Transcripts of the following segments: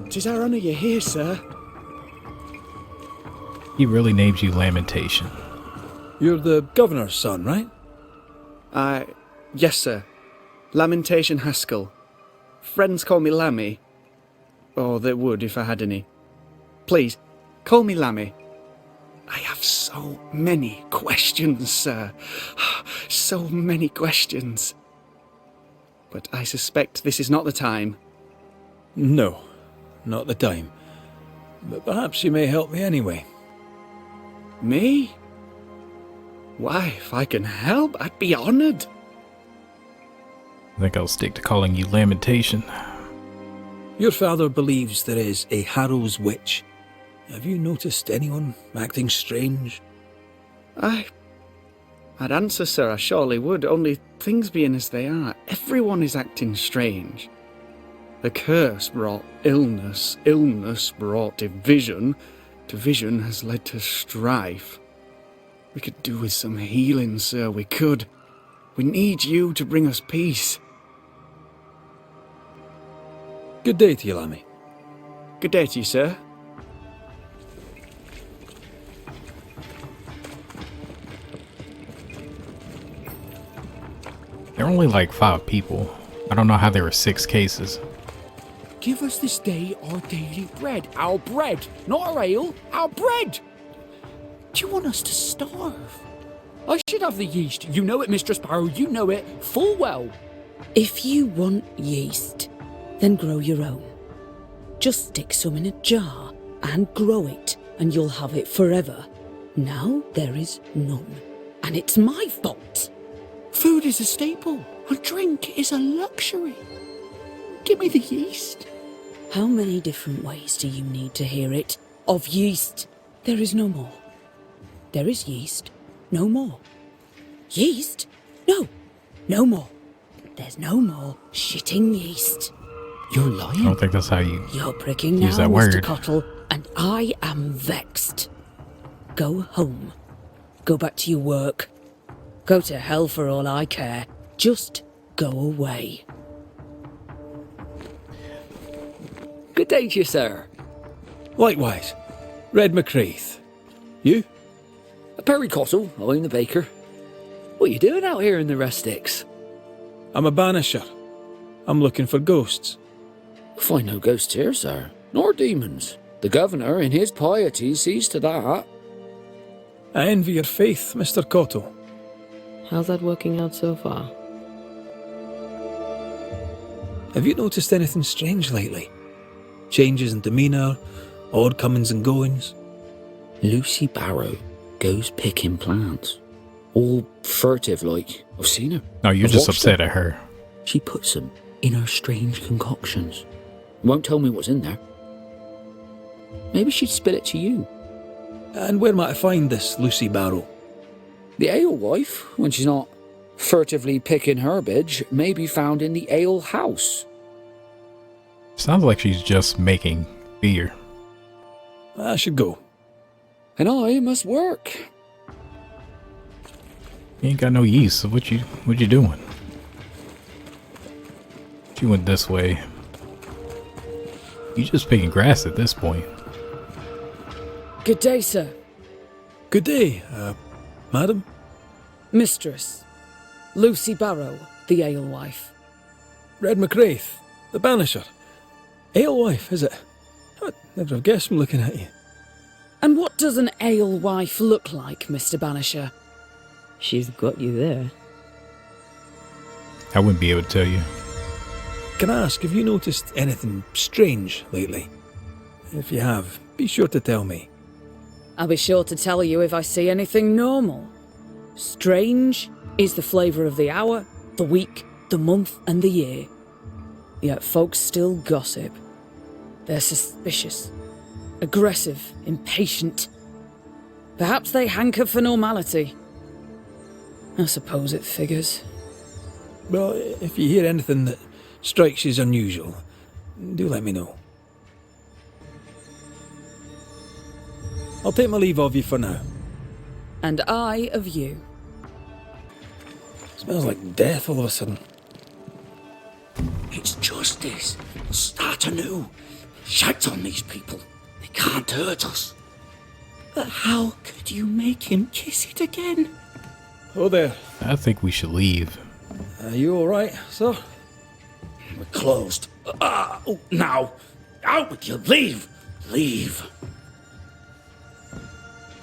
'Tis our honour you're here, sir. He really names you Lamentation. You're the governor's son, right? Yes, sir. Lamentation Haskell. Friends call me Lammy. Or they would if I had any. Please, call me Lammy. I have so many questions, sir. So many questions. But I suspect this is not the time. No, not the time. But perhaps you may help me anyway. Me? Why, if I can help, I'd be honoured. I think I'll stick to calling you Lamentation. Your father believes there is a Harrow's witch. Have you noticed anyone acting strange? I'd answer, sir, I surely would, only things being as they are, everyone is acting strange. The curse brought illness, illness brought division, division has led to strife. We could do with some healing, sir, we could. We need you to bring us peace. Good day to you, Lammy. Good day to you, sir. There are only like 5 people. I don't know how there were 6 cases. Give us this day our daily bread. Our bread, not our ale, our bread. Do you want us to starve? I should have the yeast. You know it, Mistress Barrow, you know it full well. If you want yeast, then grow your own. Just stick some in a jar and grow it, and you'll have it forever. Now there is none, and it's my fault. Food is a staple, and drink is a luxury. Give me the yeast. How many different ways do you need to hear it? Of yeast, there is no more. There is yeast, no more. Yeast? No, no more. There's no more shitting yeast. You're I lying. don't think that's how you You're pricking use now, that Mr. word. Cottle, and I am vexed. Go home. Go back to your work. Go to hell for all I care. Just go away. Good day to you, sir. Likewise. Red McCraith. You? Perry Cottle, I'm the baker. What are you doing out here in the rustics? I'm a banisher. I'm looking for ghosts. Find no ghosts here, sir, nor demons. The governor, in his piety, sees to that. I envy your faith, Mr. Cottle. How's that working out so far? Have you noticed anything strange lately? Changes in demeanour, odd comings and goings? Lucy Barrow goes picking plants. All furtive like. I've seen her. No, you're I've just watched upset her. at her. She puts them in her strange concoctions. Won't tell me what's in there. Maybe she'd spill it to you. And where might I find this Lucy Barrow? The alewife, when she's not furtively picking herbage, may be found in the ale house. Sounds like she's just making beer. I should go. And I must work. You ain't got no yeast, so what you doing? She went this way. You just picking grass at this point. Good day, sir. Good day, madam. Mistress. Lucy Barrow, the alewife. Red McCraith, the banisher. Alewife, is it? I'd never have guessed from looking at you. And what does an alewife look like, Mr. Banisher? She's got you there. I wouldn't be able to tell you. Can I ask, have you noticed anything strange lately? If you have, be sure to tell me. I'll be sure to tell you if I see anything normal. Strange is the flavour of the hour, the week, the month, and the year. Yet folks still gossip. They're suspicious, aggressive, impatient. Perhaps they hanker for normality. I suppose it figures. Well, if you hear anything that strikes you as unusual, do let me know. I'll take my leave of you for now. And I of you. Smells like death all of a sudden. It's justice. Start anew. Shite on these people. They can't hurt us. But how could you make him kiss it again? Oh there. I think we should leave. Are you alright, sir? We're closed. Now. Out with you. Leave. Leave.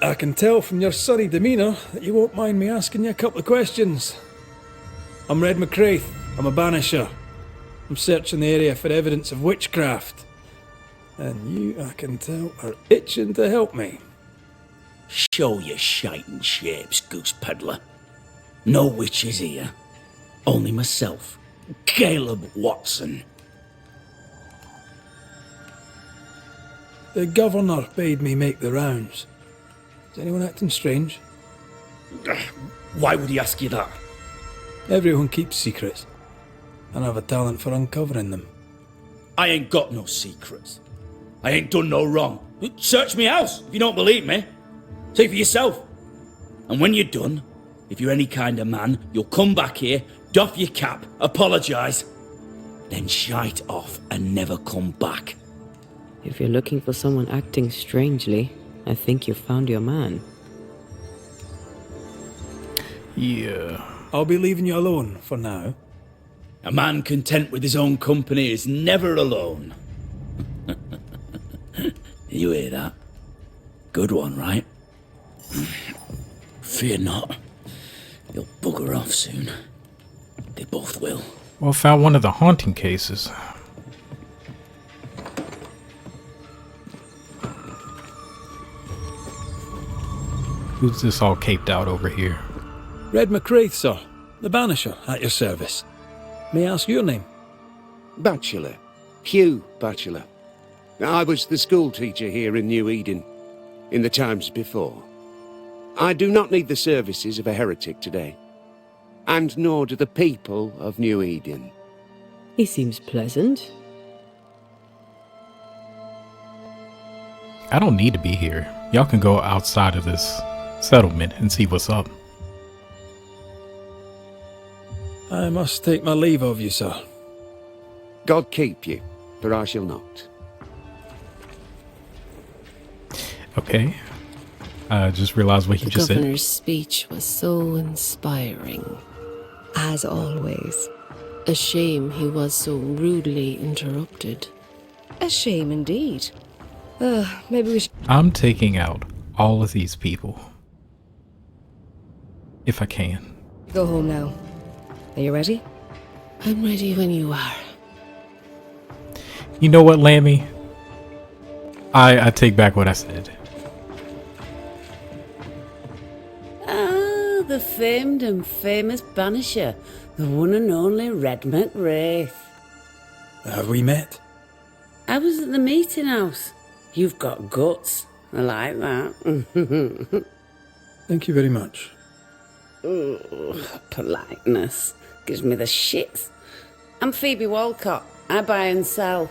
I can tell from your sunny demeanour that you won't mind me asking you a couple of questions. I'm Red McCraith. I'm a Banisher. I'm searching the area for evidence of witchcraft. And you, I can tell, are itching to help me. Show your shiting shapes, goose peddler. No witches here. Only myself, Caleb Watson. The governor bade me make the rounds. Is anyone acting strange? Why would he ask you that? Everyone keeps secrets, and I have a talent for uncovering them. I ain't got no secrets. I ain't done no wrong. Search me house if you don't believe me. See for yourself. And when you're done, if you're any kind of man, you'll come back here, doff your cap, apologise, then shite off and never come back. If you're looking for someone acting strangely, I think you've found your man. Yeah. I'll be leaving you alone for now. A man content with his own company is never alone. You hear that? Good one, right? Fear not. You'll bugger off soon. They both will. Well, found one of the haunting cases. Who's this all caped out over here? Red McCraith, sir. The Banisher, at your service. May I ask your name? Bachelor. Hugh Bachelor. I was the school teacher here in New Eden, in the times before. I do not need the services of a heretic today, and nor do the people of New Eden. He seems pleasant. I don't need to be here. Y'all can go outside of this settlement and see what's up. I must take my leave of you, sir. God keep you, for I shall not. Okay. I just realized what he The just said. governor's speech was so inspiring. As always. A shame he was so rudely interrupted. A shame indeed. Maybe we should I'm taking out all of these people. If I can. go home now. Are you ready? I'm ready when you are. You know what, Lammy? I take back what I said. Ah, the famed and famous Banisher, the one and only Red McWraith. Have we met? I was at the meeting house. You've got guts. I like that. Thank you very much. Politeness gives me the shits. I'm Phoebe Walcott. I buy and sell.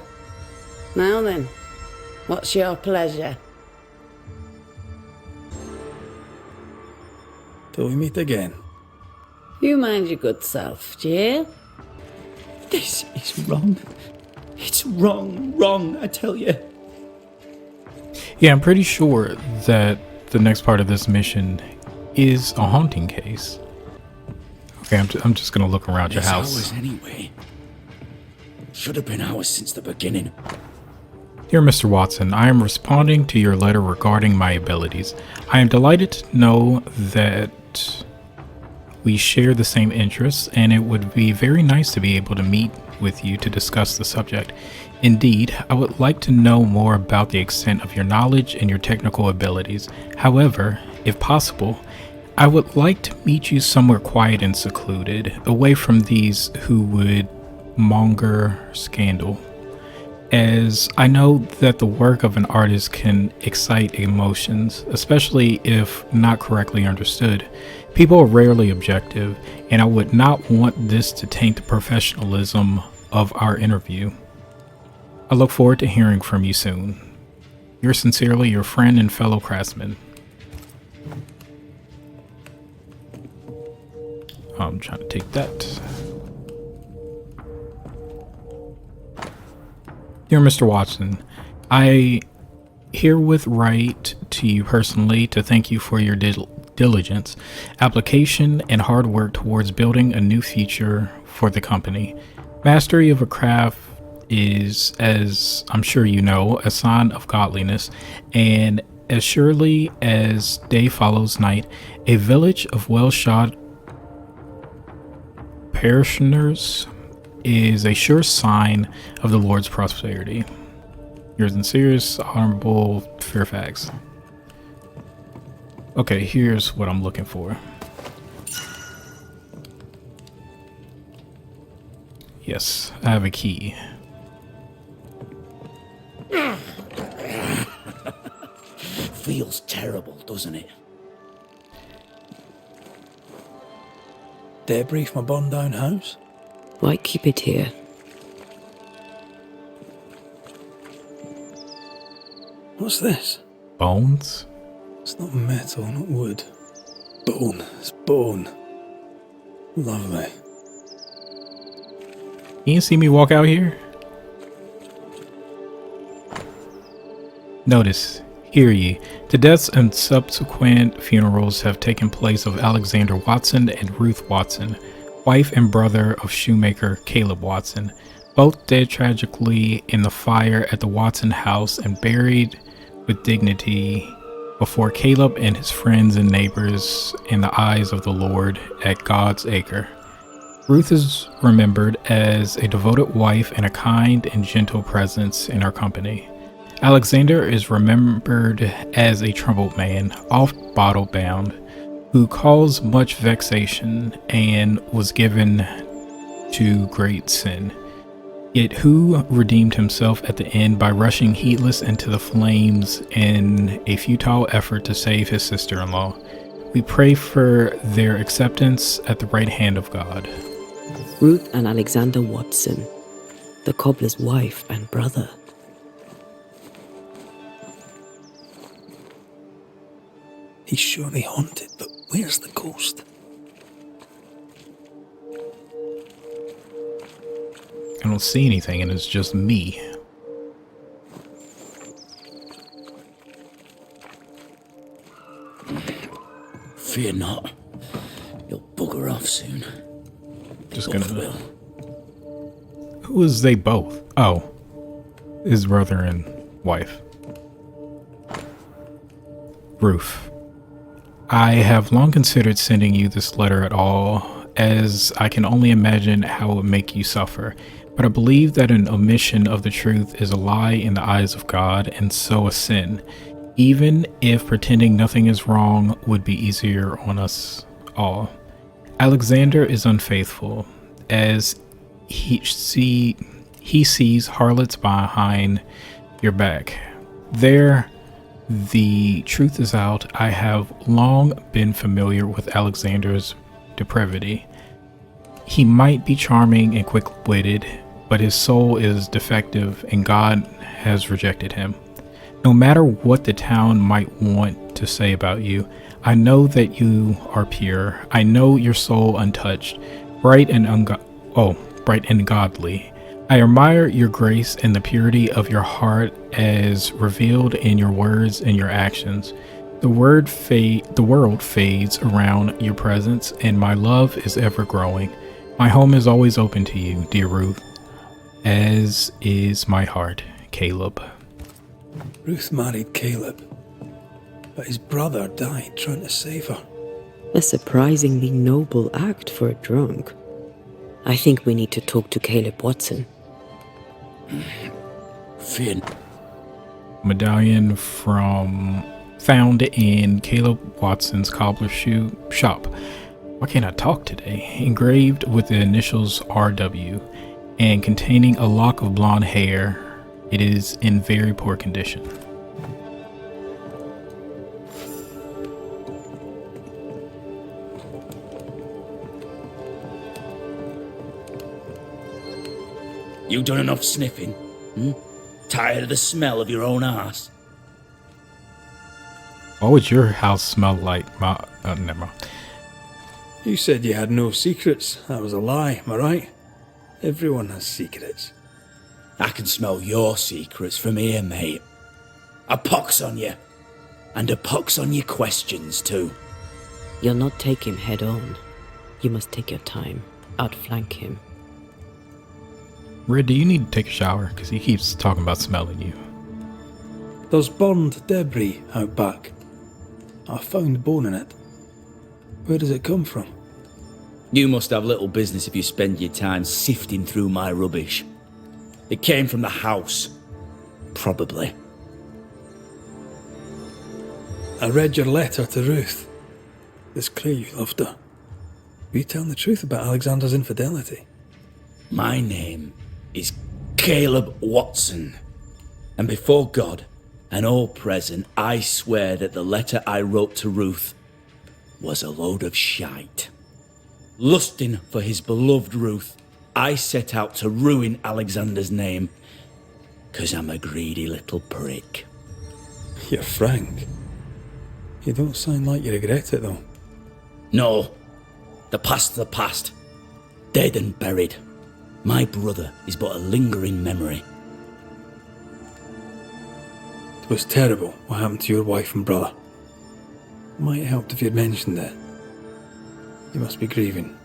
Now then, what's your pleasure? Till we meet again. You mind your good self, do you? This is wrong. It's wrong, I tell you. Yeah, I'm pretty sure that the next part of this mission is a haunting case. Okay, I'm just gonna look around your It's house. ours anyway. Should have been ours since the beginning. Dear Mr. Watson, I am responding to your letter regarding my abilities. I am delighted to know that we share the same interests, and it would be very nice to be able to meet with you to discuss the subject. Indeed, I would like to know more about the extent of your knowledge and your technical abilities. However, if possible, I would like to meet you somewhere quiet and secluded, away from these who would monger scandal, as I know that the work of an artist can excite emotions, especially if not correctly understood. People are rarely objective, and I would not want this to taint the professionalism of our interview. I look forward to hearing from you soon. Yours sincerely, your friend and fellow craftsman. I'm trying to take that. Dear Mr. Watson, I herewith write to you personally to thank you for your diligence, application, and hard work towards building a new future for the company. Mastery of a craft is, as I'm sure you know, a sign of godliness, and as surely as day follows night, a village of well-shod parishioners is a sure sign of the Lord's prosperity. Yours in serious, honorable Fairfax. Okay, here's what I'm looking for. Yes, I have a key. Feels terrible, doesn't it? Dare brief my bond down house? Why keep it here? What's this? Bones? It's not metal, not wood. Bone. It's bone. Lovely. You didn't see me walk out here? Notice, hear ye, the deaths and subsequent funerals have taken place of Alexander Watson and Ruth Watson, wife and brother of shoemaker Caleb Watson, both dead tragically in the fire at the Watson house and buried with dignity before Caleb and his friends and neighbors in the eyes of the Lord at God's acre. Ruth is remembered as a devoted wife and a kind and gentle presence in our company. Alexander is remembered as a troubled man, oft bottle bound, who caused much vexation and was given to great sin. Yet who redeemed himself at the end by rushing heedless into the flames in a futile effort to save his sister-in-law. We pray for their acceptance at the right hand of God. Ruth and Alexander Watson, the cobbler's wife and brother. He's surely haunted, but where's the ghost? I don't see anything, and it's just me. Fear not. You'll bugger off soon. Just Both gonna. will. Who is they both? Oh, his brother and wife. Ruth. I have long considered sending you this letter at all, as I can only imagine how it would make you suffer. But I believe that an omission of the truth is a lie in the eyes of God, and so a sin, even if pretending nothing is wrong would be easier on us all. Alexander is unfaithful, as he sees harlots behind your back. There, the truth is out. I have long been familiar with Alexander's depravity. He might be charming and quick-witted, but his soul is defective and God has rejected him. No matter what the town might want to say about you, I know that you are pure. I know your soul untouched, bright and godly. I admire your grace and the purity of your heart as revealed in your words and your actions. The world fades around your presence, and my love is ever growing. My home is always open to you, dear Ruth, as is my heart, Caleb. Ruth married Caleb, but his brother died trying to save her. A surprisingly noble act for a drunk. I think we need to talk to Caleb Watson. Fear. Medallion found in Caleb Watson's cobbler shoe shop. Why can't I talk today? Engraved with the initials RW and containing a lock of blonde hair. It is in very poor condition. You done enough sniffing? Tired of the smell of your own ass? Why would your house smell like my... never mind. You said you had no secrets. That was a lie, am I right? Everyone has secrets. I can smell your secrets from here, mate. A pox on you. And a pox on your questions, too. You'll not take him head on. You must take your time, outflank him. Red, do you need to take a shower? Because he keeps talking about smelling you. There's burned debris out back. I found bone in it. Where does it come from? You must have little business if you spend your time sifting through my rubbish. It came from the house. Probably. I read your letter to Ruth. It's clear you loved her. Were you telling the truth about Alexander's infidelity? My name is Caleb Watson. And before God and all present, I swear that the letter I wrote to Ruth was a load of shite. Lusting for his beloved Ruth, I set out to ruin Alexander's name, 'cause I'm a greedy little prick. You're frank. You don't sound like you regret it, though. No, the past's the past. Dead and buried. My brother is but a lingering memory. It was terrible what happened to your wife and brother. Might have helped if you'd mentioned it. You must be grieving.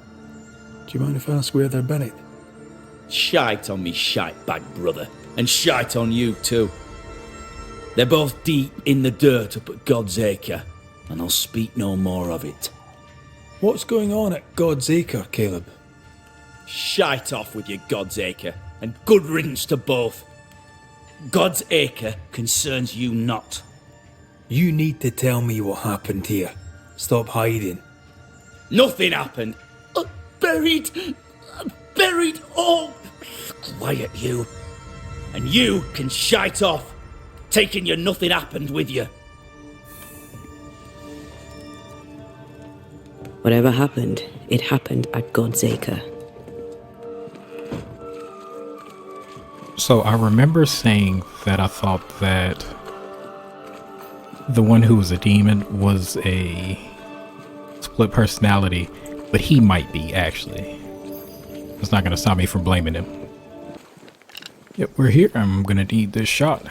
Do you mind if I ask where they're buried? Shite on me shite bag brother, and shite on you too. They're both deep in the dirt up at God's Acre, and I'll speak no more of it. What's going on at God's Acre, Caleb? Shite off with your God's Acre, and good riddance to both. God's Acre concerns you not. You need to tell me what happened here. Stop hiding. Nothing happened. Buried. Oh, quiet you. And you can shite off, taking your nothing happened with you. Whatever happened, it happened at God's Acre. So I remember saying that I thought that the one who was a demon was a split personality, but he might be, actually. It's not going to stop me from blaming him. Yep, we're here. I'm going to need this shot.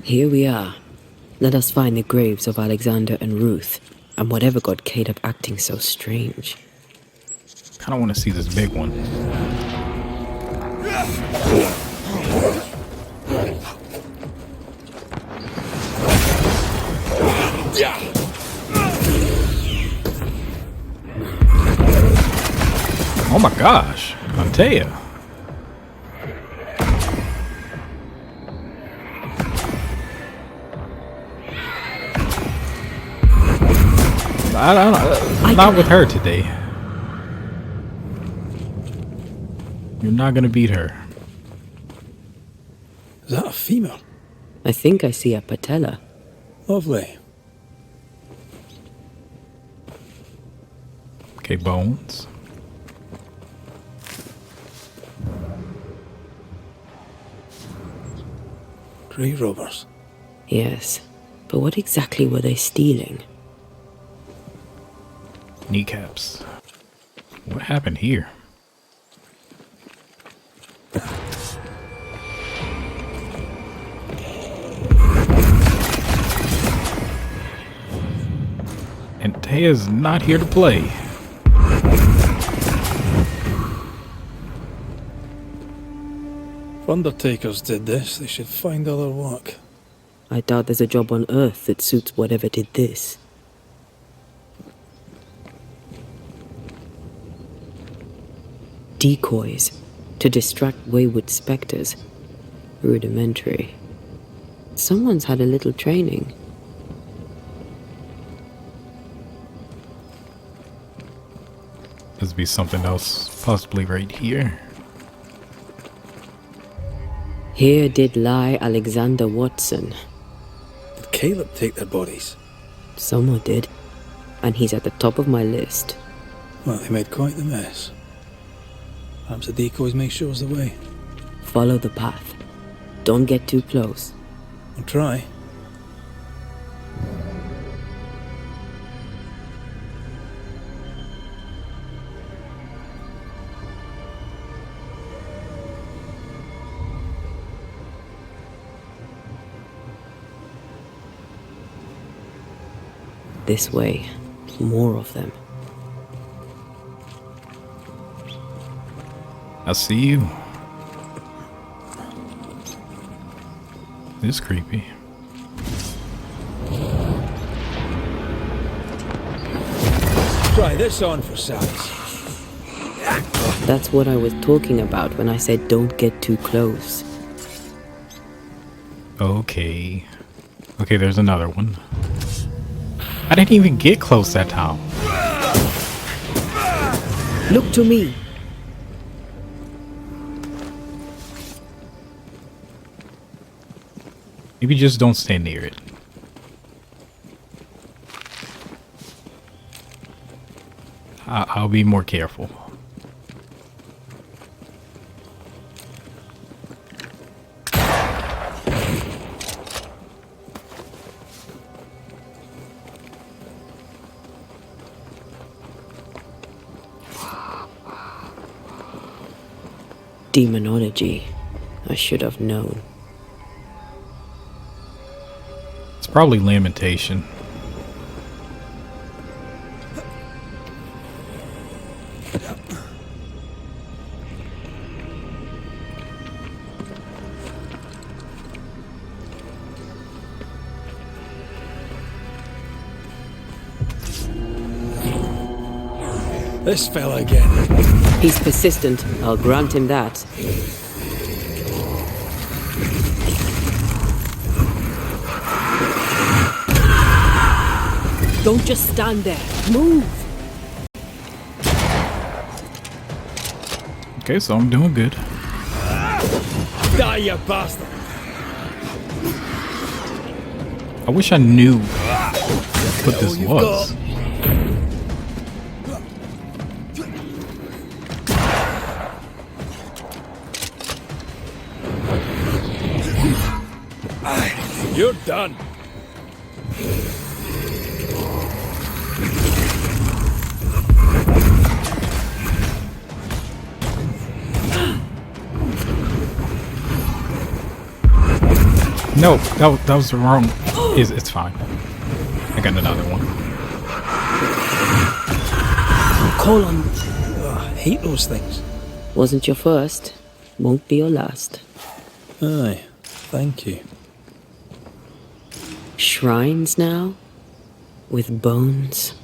Here we are. Let us find the graves of Alexander and Ruth, and whatever got Caleb acting so strange. Kind of want to see this big one. Oh my gosh, Antea. I don't know. Not with her today. You're not gonna beat her. Is that a femur? I think I see a patella. Lovely. Okay, bones. Grave robbers. Yes, but what exactly were they stealing? Kneecaps. What happened here? And Taya's not here to play. If undertakers did this, they should find other work. I doubt there's a job on Earth that suits whatever did this. Decoys to distract wayward specters. Rudimentary. Someone's had a little training. There's be something else, possibly right here. Here did lie Alexander Watson. Did Caleb take their bodies? Someone did, and he's at the top of my list. Well, they made quite the mess. Perhaps the decoys may show us the way. Follow the path. Don't get too close. I'll try. This way. More of them. I see you. This is creepy. Try this on for size. That's what I was talking about when I said don't get too close. Okay. Okay, there's another one. I didn't even get close that time. Look to me. Maybe just don't stand near it. I'll be more careful. Demonology. I should have known. It's probably lamentation. This fella again. He's persistent. I'll grant him that. Don't just stand there. Move! Okay, so I'm doing good. Die, you bastard! I wish I knew what this was. You're done. No, that was the wrong. It's fine. I got another one. Call on. I hate those things. Wasn't your first. Won't be your last. Aye, thank you. Shrines now? With bones?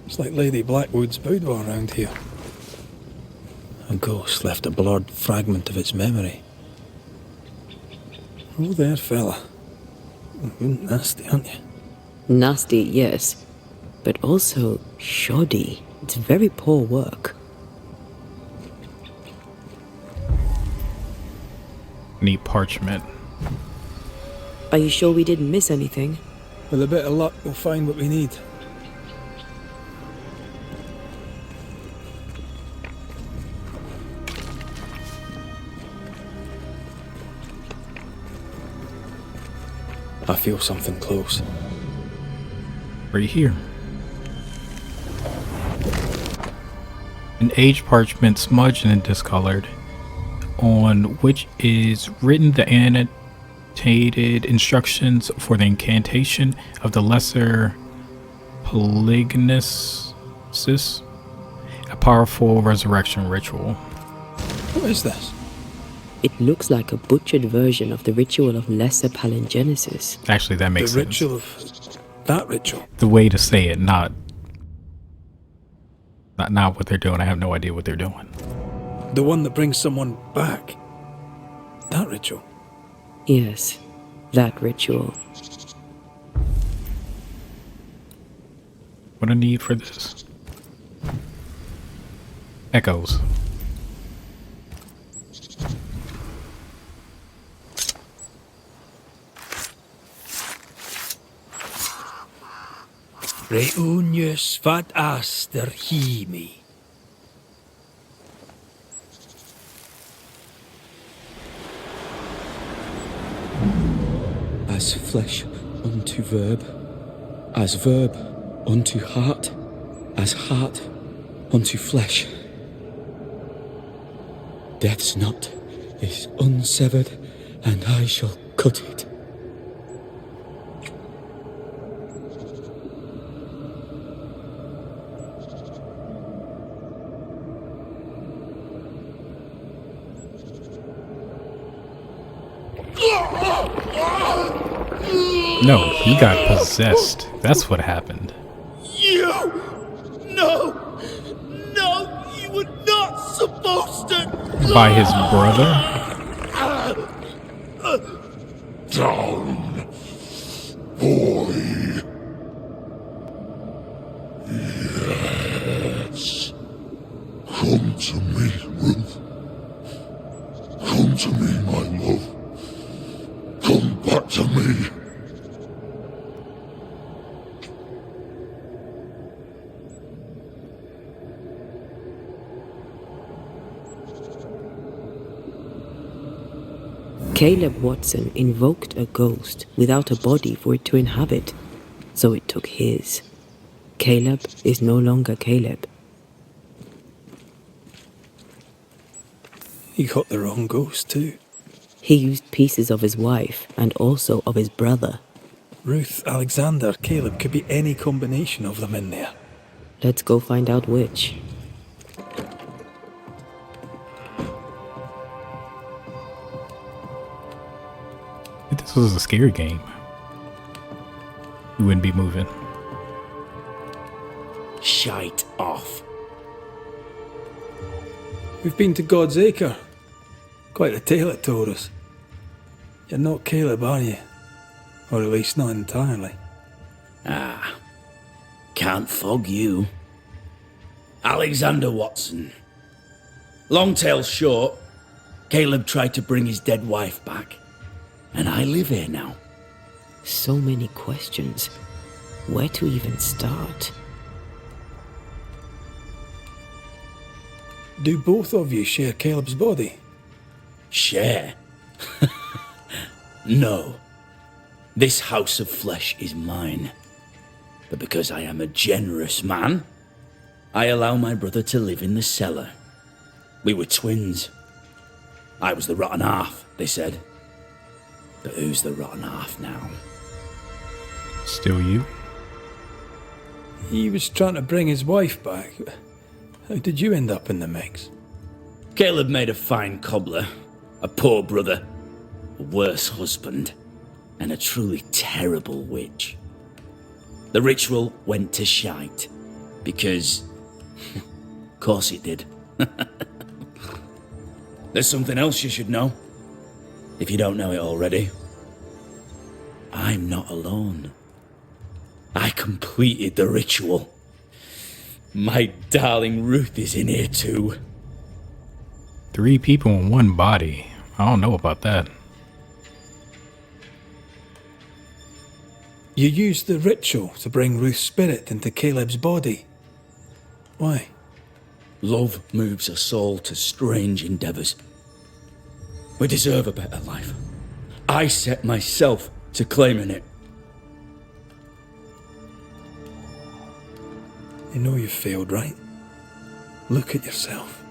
It's like Lady Blackwood's boudoir around here. A ghost left a blurred fragment of its memory. Oh, there, fella. You're nasty, aren't you? Nasty, yes. But also shoddy. It's very poor work. Need parchment. Are you sure we didn't miss anything? With a bit of luck, we'll find what we need. I feel something close. Right here. An aged parchment smudged and discolored, on which is written the annotated instructions for the incantation of the lesser Polygonesis, a powerful resurrection ritual. What is this? It looks like a butchered version of the ritual of Lesser Palingenesis. Actually, that makes The sense. ritual of... that ritual? The way to say it, not what they're doing. I have no idea what they're doing. The one that brings someone back? That ritual? Yes, that ritual. What I need for this? Echoes. Reunius vat aster himi. As flesh unto verb, as verb unto heart, as heart unto flesh. Death's knot is unsevered, and I shall cut it. No, he got possessed. That's what happened. You! No! No! You were not supposed to! By his brother? Down, boy. Yes. Come to me, Ruth. Come to me, my love. Come back to me. Caleb Watson invoked a ghost without a body for it to inhabit, so it took his. Caleb is no longer Caleb. He got the wrong ghost too. He used pieces of his wife and also of his brother. Ruth, Alexander, Caleb, could be any combination of them in there. Let's go find out which. If this was a scary game, you wouldn't be moving. Shite off. We've been to God's Acre. Quite a tale it told us. You're not Caleb, are you? Or at least not entirely. Ah. Can't fog you. Alexander Watson. Long tale short, Caleb tried to bring his dead wife back. And I live here now. So many questions. Where to even start? Do both of you share Caleb's body? Share? No. This house of flesh is mine. But because I am a generous man, I allow my brother to live in the cellar. We were twins. I was the rotten half, they said. But who's the rotten half now? Still you? He was trying to bring his wife back. How did you end up in the mix? Caleb made a fine cobbler, a poor brother, a worse husband, and a truly terrible witch. The ritual went to shite, because... of course it did. There's something else you should know, if you don't know it already. I'm not alone. I completed the ritual. My darling Ruth is in here too. 3 people in one body. I don't know about that. You used the ritual to bring Ruth's spirit into Caleb's body. Why? Love moves a soul to strange endeavours. We deserve a better life. I set myself to claiming it. You know you've failed, right? Look at yourself.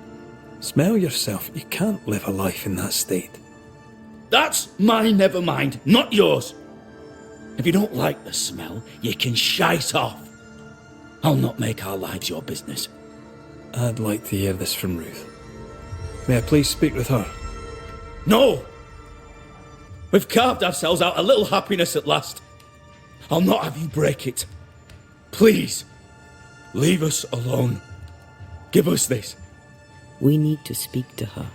Smell yourself. You can't live a life in that state. That's my never mind, not yours. If you don't like the smell, you can shite off. I'll not make our lives your business. I'd like to hear this from Ruth. May I please speak with her? No! We've carved ourselves out a little happiness at last. I'll not have you break it. Please, leave us alone. Give us this. We need to speak to her,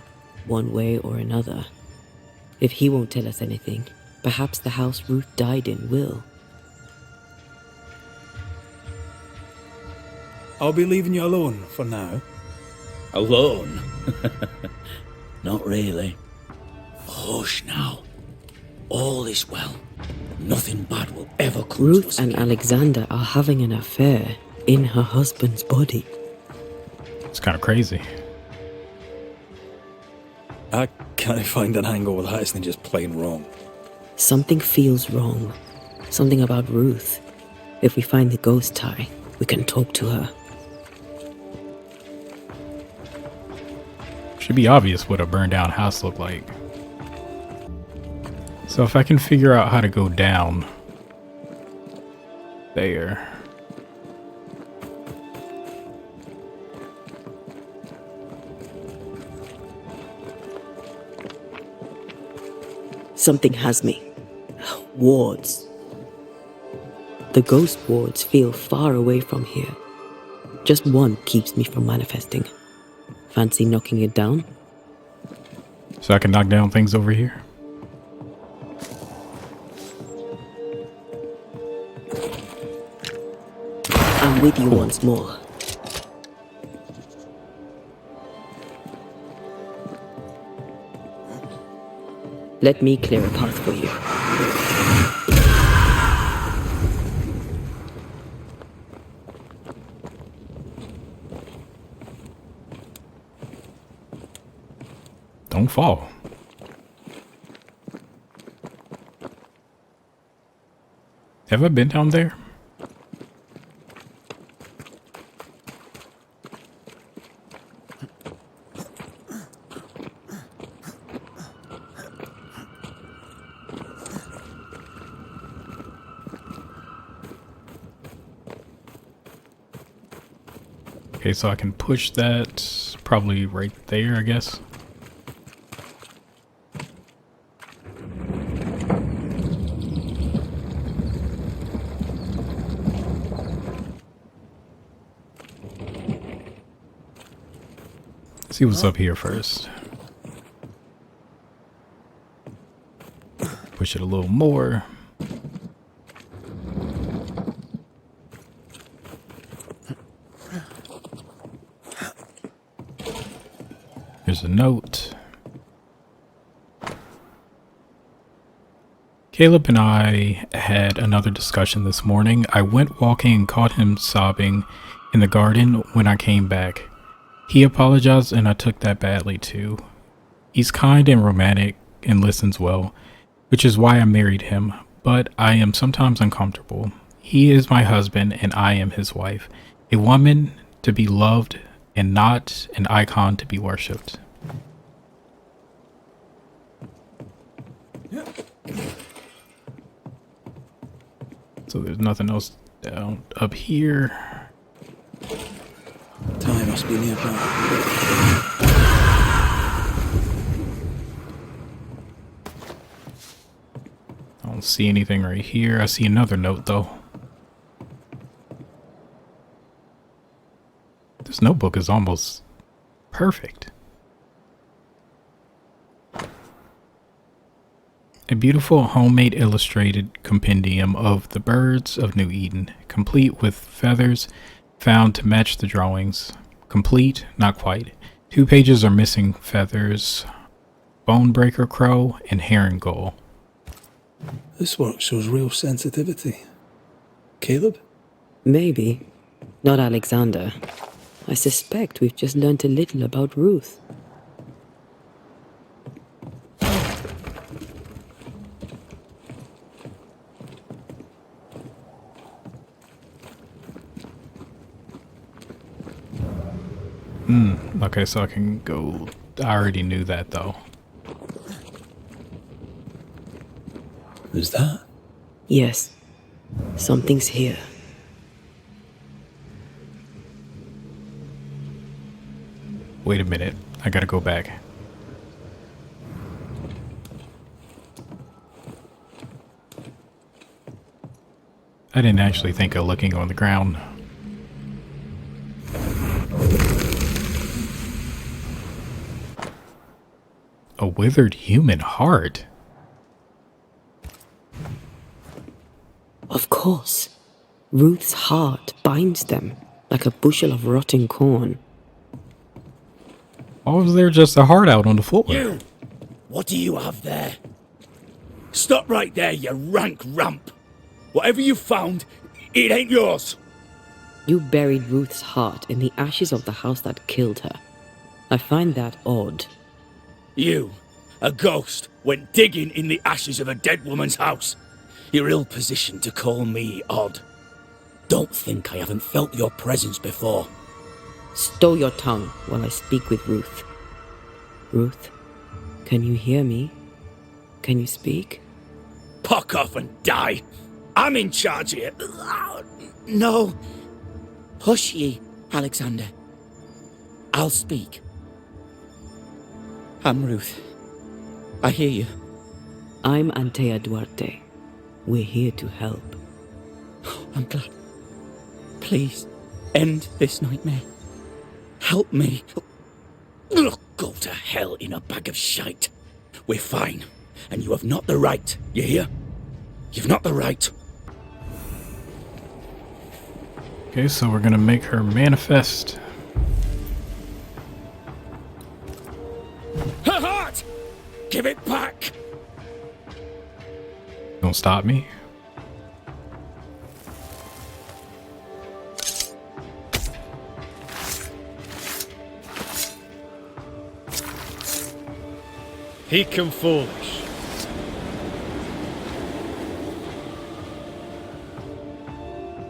one way or another. If he won't tell us anything, perhaps the house Ruth died in will. I'll be leaving you alone for now. Alone? Not really. Hush now. All is well. Nothing bad will ever come to Ruth us and again. Alexander are having an affair in her husband's body. It's kind of crazy. I can't find an angle with that, isn't just plain wrong. Something feels wrong. Something about Ruth. If we find the ghost tie, we can talk to her. Should be obvious what a burned down house looked like. So if I can figure out how to go down there. Something has me. Wards. The ghost wards feel far away from here. Just one keeps me from manifesting. Fancy knocking it down? So I can knock down things over here? I'm with you once more. Let me clear a path for you. Don't fall. Have I been down there? Okay, so I can push that probably right there, I guess. See what's up here first. Push it a little more. Here's a note. Caleb and I had another discussion this morning. I went walking and caught him sobbing in the garden when I came back. He apologized and I took that badly too. He's kind and romantic and listens well, which is why I married him, but I am sometimes uncomfortable. He is my husband and I am his wife, a woman to be loved and not an icon to be worshipped. So there's nothing else down up here. Ty must be nearby. I don't see anything right here. I see another note though. This notebook is almost perfect. A beautiful homemade illustrated compendium of the birds of New Eden, complete with feathers found to match the drawings. Complete, not quite. 2 pages are missing feathers, bonebreaker crow, and heron gull. This work shows real sensitivity. Caleb? Maybe. Not Alexander. I suspect we've just learnt a little about Ruth. Okay, so I can go. I already knew that though. Who's that? Yes. Something's here. Wait a minute. I gotta go back. I didn't actually think of looking on the ground. A withered human heart. Of course. Ruth's heart binds them like a bushel of rotten corn. Why was there just a heart out on the floor? You! What do you have there? Stop right there, you rank rump! Whatever you found, it ain't yours! You buried Ruth's heart in the ashes of the house that killed her. I find that odd. You, a ghost, went digging in the ashes of a dead woman's house. You're ill-positioned to call me odd. Don't think I haven't felt your presence before. Stow your tongue while I speak with Ruth. Ruth, can you hear me? Can you speak? Puck off and die! I'm in charge here. No. Hush ye, Alexander. I'll speak. I'm Ruth. I hear you. I'm Antea Duarte. We're here to help. I'm glad. Please, end this nightmare. Help me. Ugh, go to hell in a bag of shite. We're fine, and you have not the right, you hear? You've not the right. Okay, so we're gonna make her manifest. Her heart! Give it back! Don't stop me. He come foolish.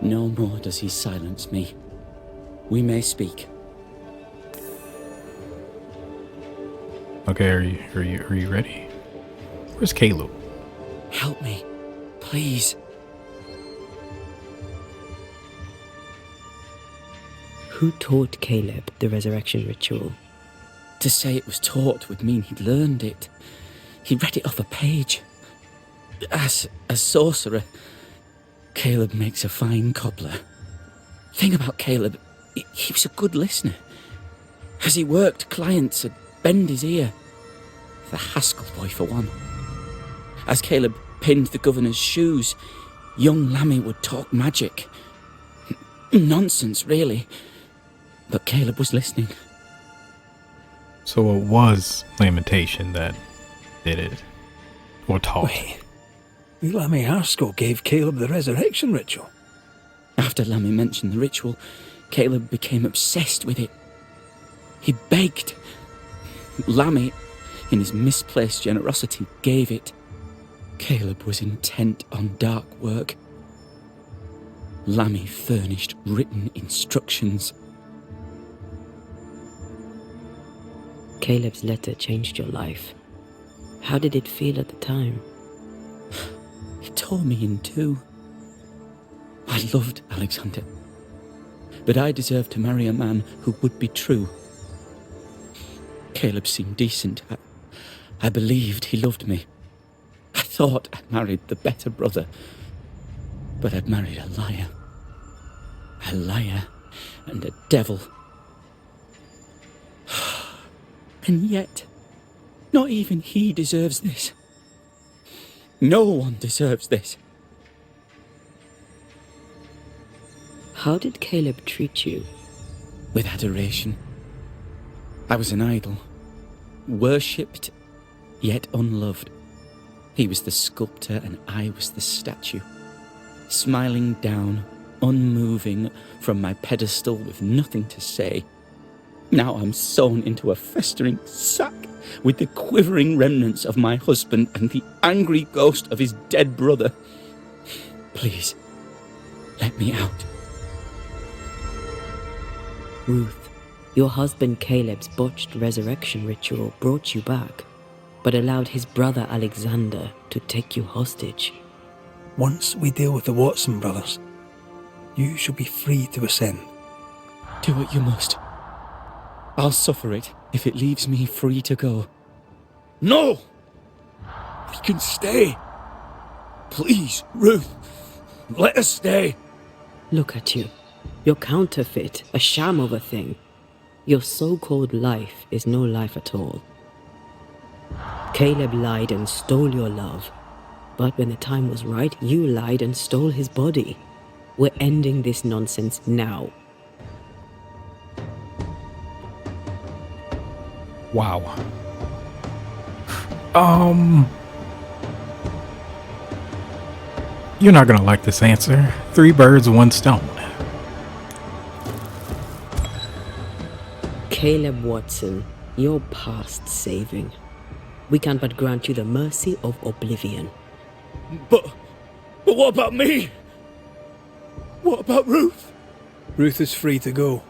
No more does he silence me. We may speak. Okay, are you ready? Where's Caleb? Help me, please. Who taught Caleb the resurrection ritual? To say it was taught would mean he'd learned it. He read it off a page. As a sorcerer, Caleb makes a fine cobbler. Thing about Caleb, he was a good listener. As he worked, clients would bend his ear. The Haskell boy, for one. As Caleb pinned the governor's shoes, young Lammy would talk magic. Nonsense, really. But Caleb was listening. So it was Lamentation that did it. Or taught. Wait. Lammy Haskell gave Caleb the resurrection ritual. After Lammy mentioned the ritual, Caleb became obsessed with it. He begged. Lammy, in his misplaced generosity, gave it. Caleb was intent on dark work. Lammy furnished written instructions. Caleb's letter changed your life. How did it feel at the time? It tore me in two. I loved Alexander, but I deserved to marry a man who would be true. Caleb seemed decent. I believed he loved me. I thought I'd married the better brother, but I'd married a liar. A liar and a devil. And yet, not even he deserves this. No one deserves this. How did Caleb treat you? With adoration. I was an idol, worshipped, yet unloved. He was the sculptor and I was the statue, smiling down, unmoving from my pedestal with nothing to say. Now I'm sewn into a festering sack with the quivering remnants of my husband and the angry ghost of his dead brother. Please, let me out. Ruth, your husband Caleb's botched resurrection ritual brought you back, but allowed his brother Alexander to take you hostage. Once we deal with the Watson brothers, you shall be free to ascend. Do what you must. I'll suffer it if it leaves me free to go. No! We can stay. Please, Ruth, let us stay. Look at you. You're counterfeit, a sham of a thing. Your so-called life is no life at all. Caleb lied and stole your love. But when the time was right, you lied and stole his body. We're ending this nonsense now. Wow. You're not gonna like this answer. 3 birds, 1 stone. Caleb Watson, you're past saving. We can but grant you the mercy of oblivion. But what about me? What about Ruth? Ruth is free to go.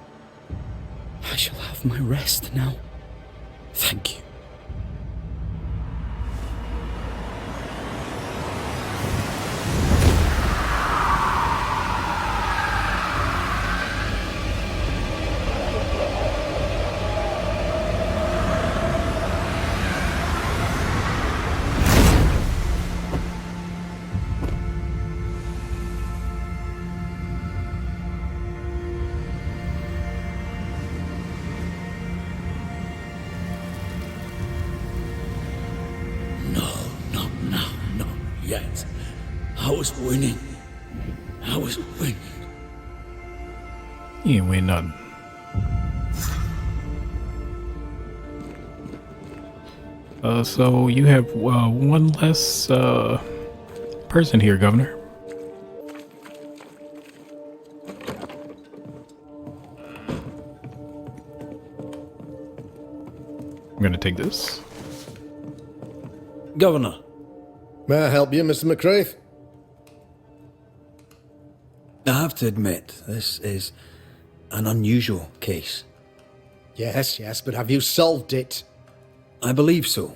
I shall have my rest now. Thank you. No, not now, not yet. I was winning. I was winning. You ain't win nothing. So you have one less person here, Governor. I'm gonna take this. Governor. May I help you, Mr. McCraith? I have to admit, this is an unusual case. Yes, but have you solved it? I believe so.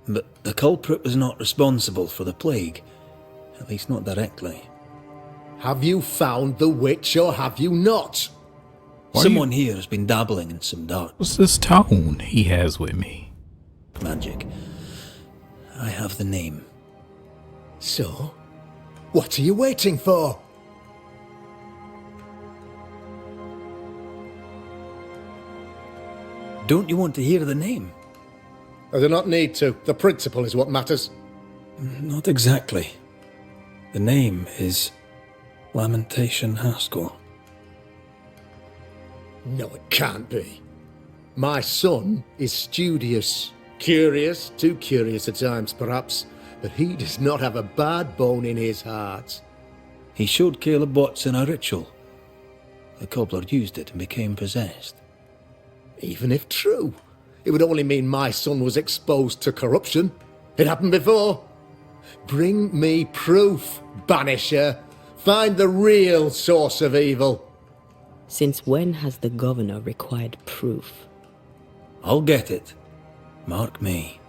But the culprit was not responsible for the plague. At least not directly. Have you found the witch or have you not? Someone here has been dabbling in some dark What's this tone he has with me? magic. I have the name. So? What are you waiting for? Don't you want to hear the name? I do not need to. The principle is what matters. Not exactly. The name is Lamentation Haskell. No, it can't be. My son is studious. Curious, too curious at times perhaps, but he does not have a bad bone in his heart. He showed Caleb Watson a ritual. The cobbler used it and became possessed. Even if true, it would only mean my son was exposed to corruption. It happened before. Bring me proof, Banisher. Find the real source of evil. Since when has the governor required proof? I'll get it. Mark me.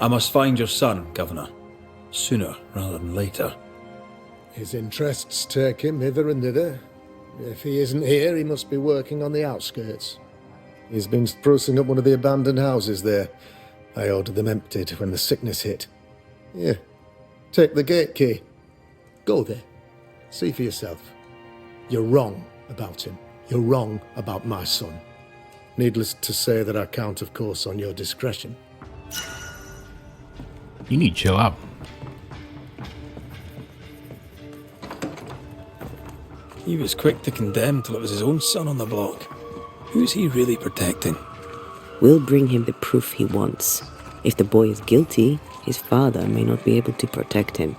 I must find your son, Governor. Sooner rather than later. His interests take him hither and thither. If he isn't here, he must be working on the outskirts. He's been sprucing up one of the abandoned houses there. I ordered them emptied when the sickness hit. Here, take the gate key. Go there. See for yourself. You're wrong about him. You're wrong about my son. Needless to say that I count, of course, on your discretion. You need to chill out. He was quick to condemn till it was his own son on the block. Who's he really protecting? We'll bring him the proof he wants. If the boy is guilty, his father may not be able to protect him.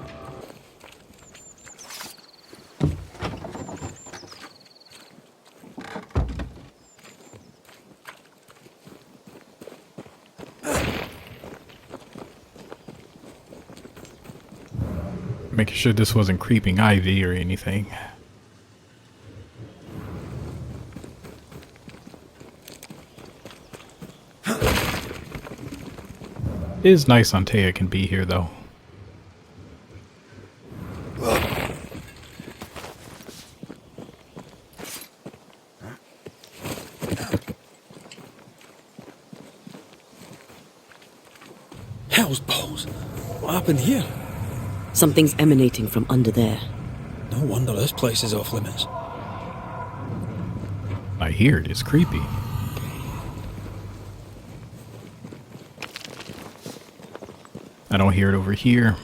Making sure this wasn't creeping ivy or anything. It is nice Antea can be here, though. Hell's balls! What happened here? Something's emanating from under there. No wonder this place is off limits. I hear it. It's creepy. I don't hear it over here.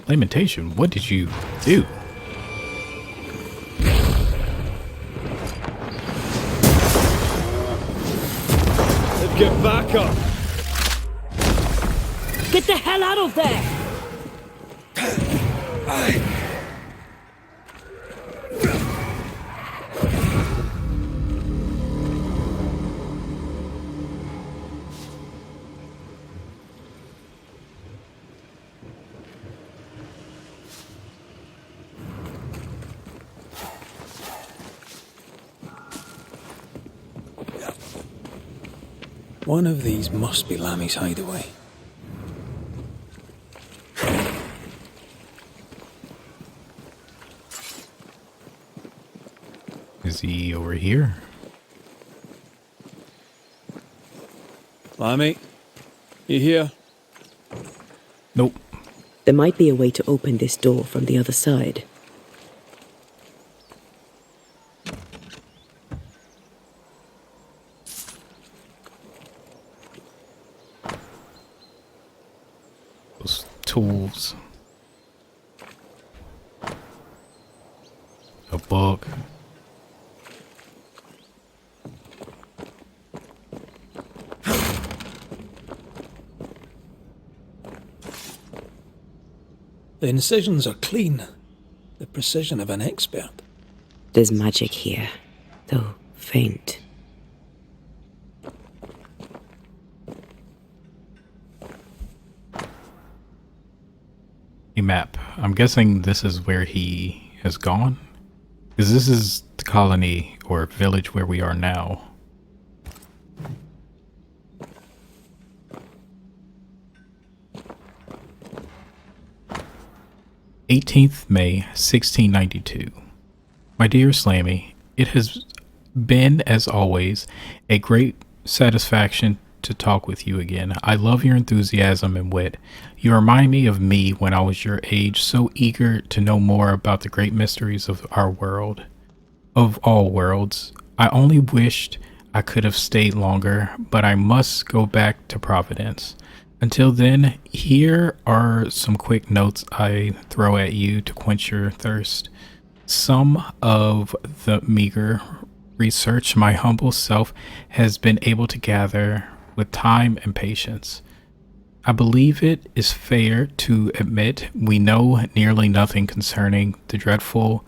Lamentation, what did you do? Get back up! Get the hell out of there! One of these must be Lammy's hideaway. Is he over here? Lammy, you here? Nope. There might be a way to open this door from the other side. tools. A book. The incisions are clean. The precision of an expert. There's magic here, though faint. A map. I'm guessing this is where he has gone. Because this is the colony or village where we are now. May 1692. My dear Lammy, it has been, as always, a great satisfaction to talk with you again. I love your enthusiasm and wit. You remind me of me when I was your age, so eager to know more about the great mysteries of our world, of all worlds. I only wished I could have stayed longer, but I must go back to Providence. Until then, here are some quick notes I throw at you to quench your thirst. Some of the meager research my humble self has been able to gather with time and patience. I believe it is fair to admit we know nearly nothing concerning the dreadful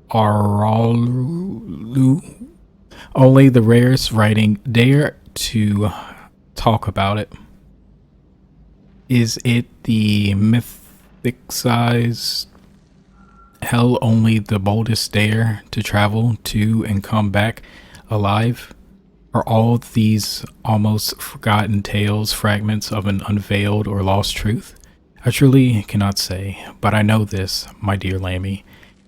Aralu. Only the rarest writing dare to talk about it. Is it the mythicized hell only the boldest dare to travel to and come back alive? Are all these almost forgotten tales fragments of an unveiled or lost truth? I truly cannot say, but I know this, my dear Lammy.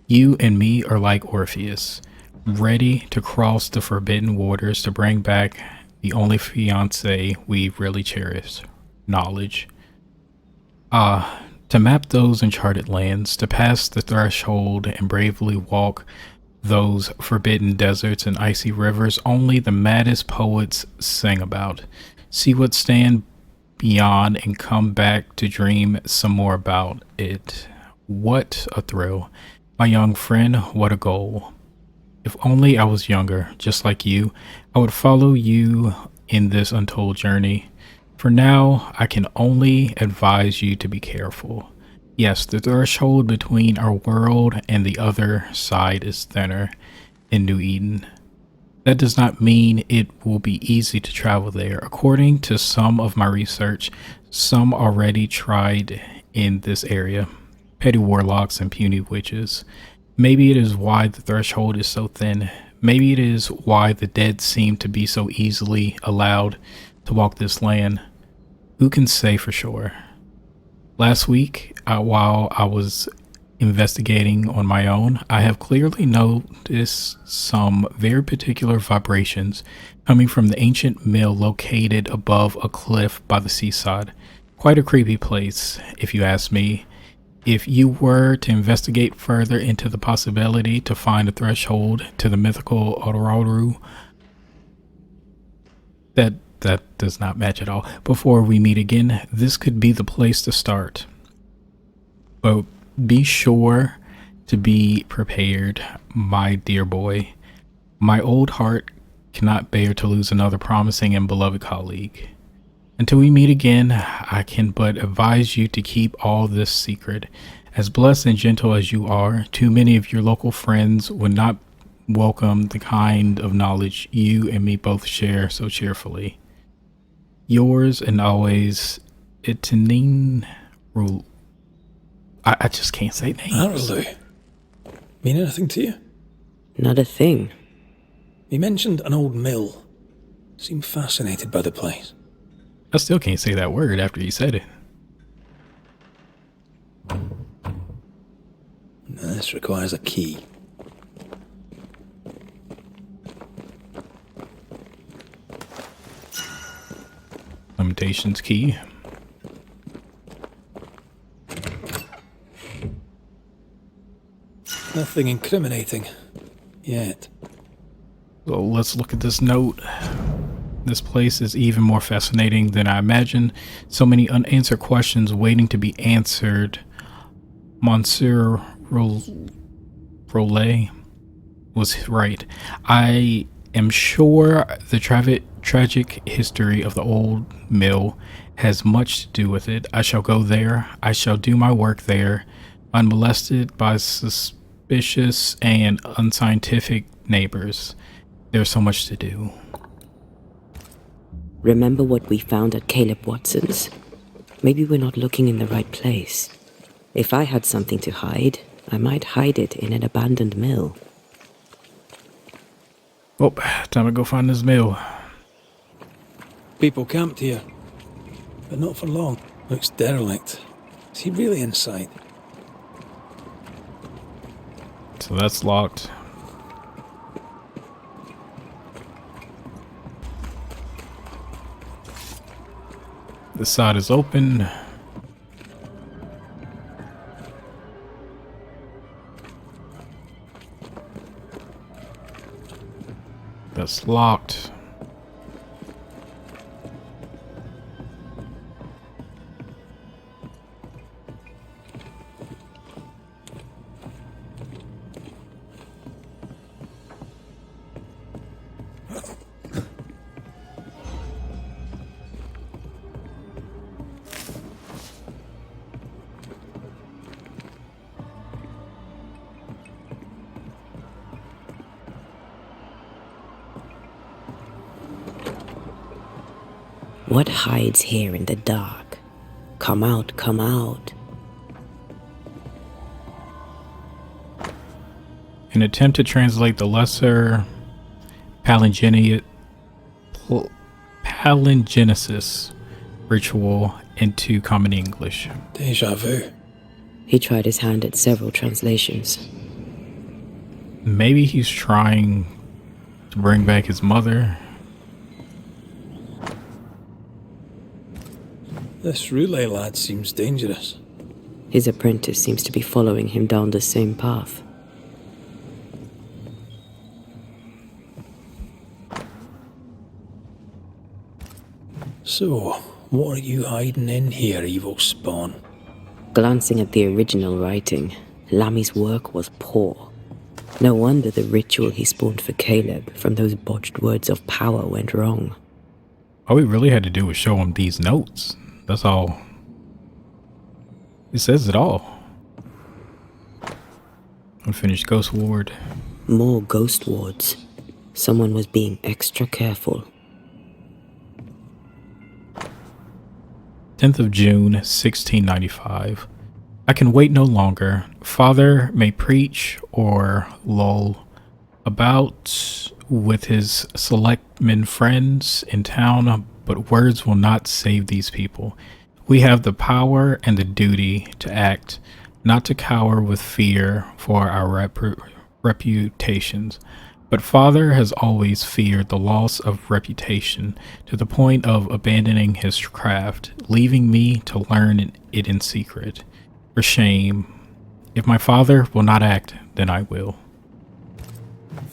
You and me are like Orpheus, ready to cross the forbidden waters to bring back the only fiancé we really cherish, knowledge. To map those uncharted lands, to pass the threshold and bravely walk those forbidden deserts and icy rivers only the maddest poets sing about. See what stand beyond and come back to dream some more about it. What a thrill. My young friend, what a goal. If only I was younger, just like you, I would follow you in this untold journey. For now, I can only advise you to be careful. Yes, the threshold between our world and the other side is thinner in New Eden. That does not mean it will be easy to travel there. According to some of my research, some already tried in this area. Petty warlocks and puny witches. Maybe it is why the threshold is so thin. Maybe it is why the dead seem to be so easily allowed to walk this land. Who can say for sure? Last week, while I was investigating on my own, I have clearly noticed some very particular vibrations coming from the ancient mill located above a cliff by the seaside. Quite a creepy place, if you ask me. If you were to investigate further into the possibility to find a threshold to the mythical Odoraru, that does not match at all. Before we meet again, this could be the place to start. But be sure to be prepared, my dear boy. My old heart cannot bear to lose another promising and beloved colleague. Until we meet again, I can but advise you to keep all this secret. As blessed and gentle as you are, too many of your local friends would not welcome the kind of knowledge you and me both share so cheerfully. Yours and always, Itanine Rule. I just can't say names. Arlu. Mean anything to you? Not a thing. He mentioned an old mill. Seemed fascinated by the place. I still can't say that word after you said it. This requires a key. Limitations key. Nothing incriminating. Yet. So let's look at this note. This place is even more fascinating than I imagined. So many unanswered questions waiting to be answered. Monsieur Rollet was right. I am sure the tragic history of the old mill has much to do with it. I shall go there. I shall do my work there, unmolested by suspicious and unscientific neighbors. There's so much to do. Remember what we found at Caleb Watson's? Maybe we're not looking in the right place. If I had something to hide, I might hide it in an abandoned mill. Oh, time to go find this mill. People camped here, but not for long. Looks derelict. Is he really inside? So that's locked. This side is open. That's locked. What hides here in the dark? Come out, come out. An attempt to translate the lesser palingenesis ritual into common English. Deja vu. He tried his hand at several translations. Maybe he's trying to bring back his mother. This relay lad seems dangerous. His apprentice seems to be following him down the same path. So, what are you hiding in here, evil spawn? Glancing at the original writing, Lammy's work was poor. No wonder the ritual he spawned for Caleb from those botched words of power went wrong. All we really had to do was show him these notes. That's all. It says it all. Unfinished Ghost Ward. More ghost wards. Someone was being extra careful. 10th of June, 1695. I can wait no longer. Father may preach or lull about with his selectmen friends in town, but words will not save these people. We have the power and the duty to act, not to cower with fear for our reputations. But Father has always feared the loss of reputation to the point of abandoning his craft, leaving me to learn it in secret. For shame. If my father will not act, then I will.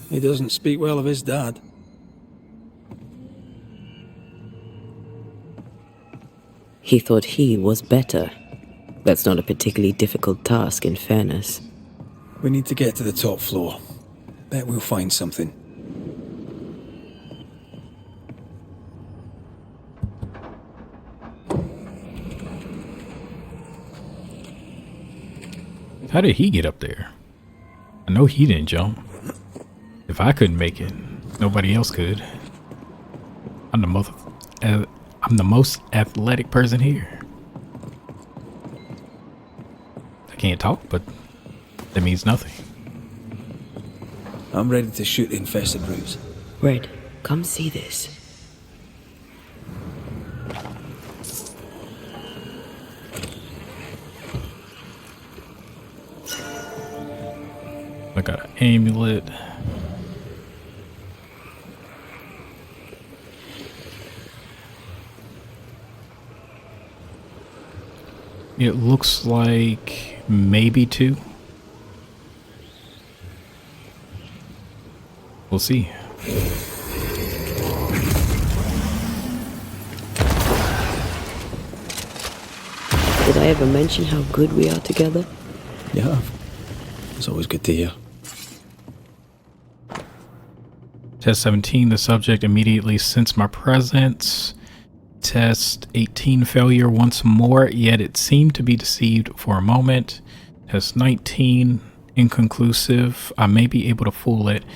He doesn't speak well of his dad. He thought he was better. That's not a particularly difficult task, in fairness. We need to get to the top floor. Bet we'll find something. How did he get up there? I know he didn't jump. If I couldn't make it, nobody else could. I'm the most athletic person here. I can't talk, but that means nothing. I'm ready to shoot the infested roots. Red, come see this. I got an amulet. It looks like maybe 2. We'll see. I ever mention how good we are together? You have. It's always good to hear. Test 17, the subject immediately sensed my presence. Test 18, failure once more, yet it seemed to be deceived for a moment. Test 19, inconclusive. I may be able to fool it,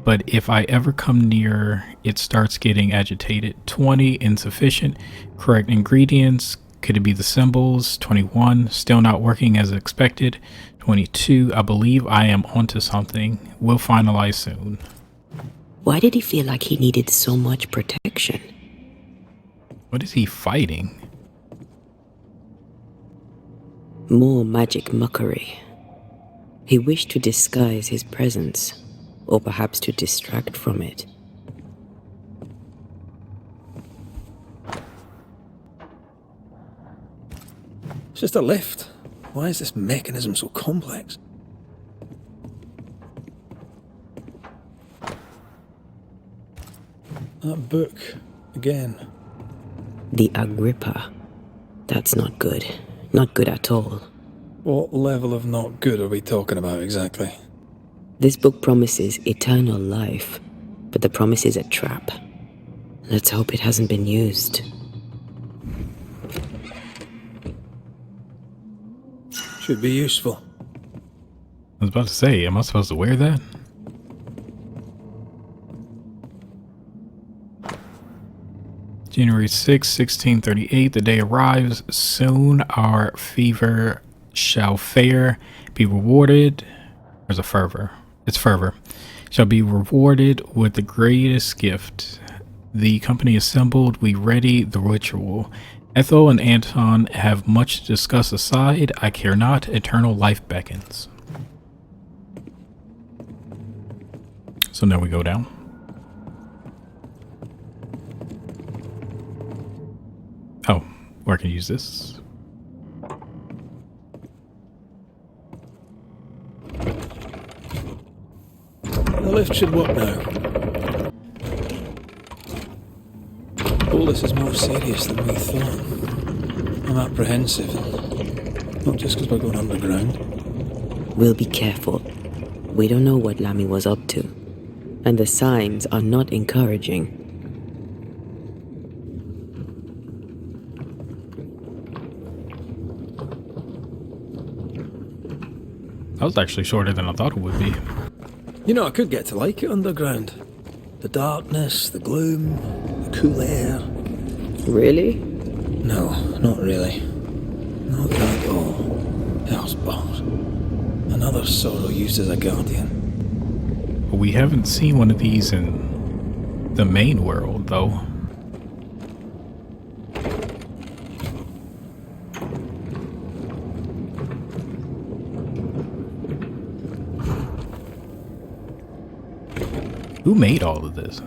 but if I ever come near, it starts getting agitated. 20, insufficient. Correct ingredients. Could it be the symbols? 21, still not working as expected. 22, I believe I am onto something. We'll finalize soon. Why did he feel like he needed so much protection? What is he fighting? More magic mockery. He wished to disguise his presence, or perhaps to distract from it. It's just a lift. Why is this mechanism so complex? That book, again. The Agrippa. That's not good. Not good at all. What level of not good are we talking about exactly? This book promises eternal life, but the promise is a trap. Let's hope it hasn't been used. Should be useful. I was about to say, am I supposed to wear that? January 6, 1638, the day arrives. Soon our fever shall fare, be rewarded. There's a fervor. It's fervor. Shall be rewarded with the greatest gift. The company assembled, we ready the ritual. Ethel and Anton have much to discuss aside. I care not, eternal life beckons. So now we go down. Oh, or I can use this. The lift should work now. All this is more serious than we thought. I'm apprehensive, not just because we're going underground. We'll be careful. We don't know what Lammy was up to, and the signs are not encouraging. That was actually shorter than I thought it would be. You know, I could get to like it underground. The darkness, the gloom, the cool air. Really? No, not really. Not that at all. Hell's balls. Another sorrow used as a guardian. But we haven't seen one of these in the main world, though. Who made all of this?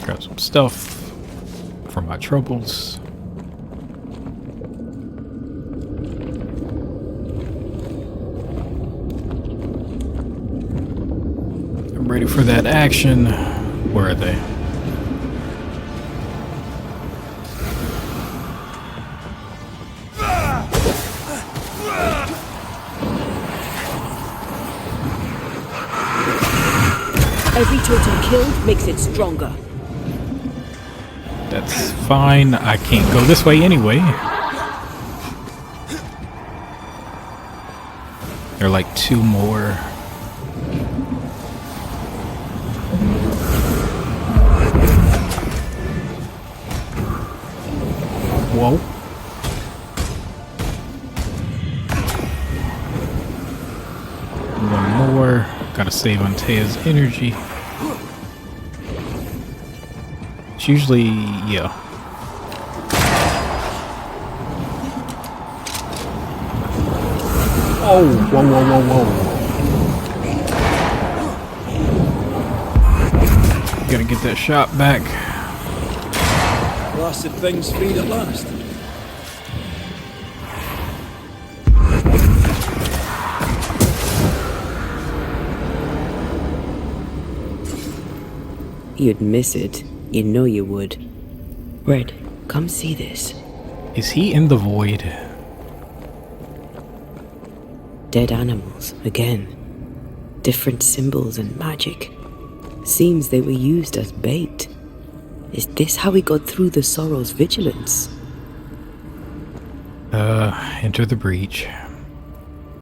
Grab some stuff for my troubles. I'm ready for that action. Where are they? Every totem killed makes it stronger. That's fine. I can't go this way anyway. There are like two more. Whoa. One more. Gotta save on Tea's energy. It's usually, yeah. Oh, whoa, whoa, whoa, whoa. Gotta get that shot back. Blasted thing's freed at last. You'd miss it. You know you would. Red, come see this. Is he in the void? Dead animals, again. Different symbols and magic. Seems they were used as bait. Is this how we got through the Sorrow's vigilance? Enter the breach.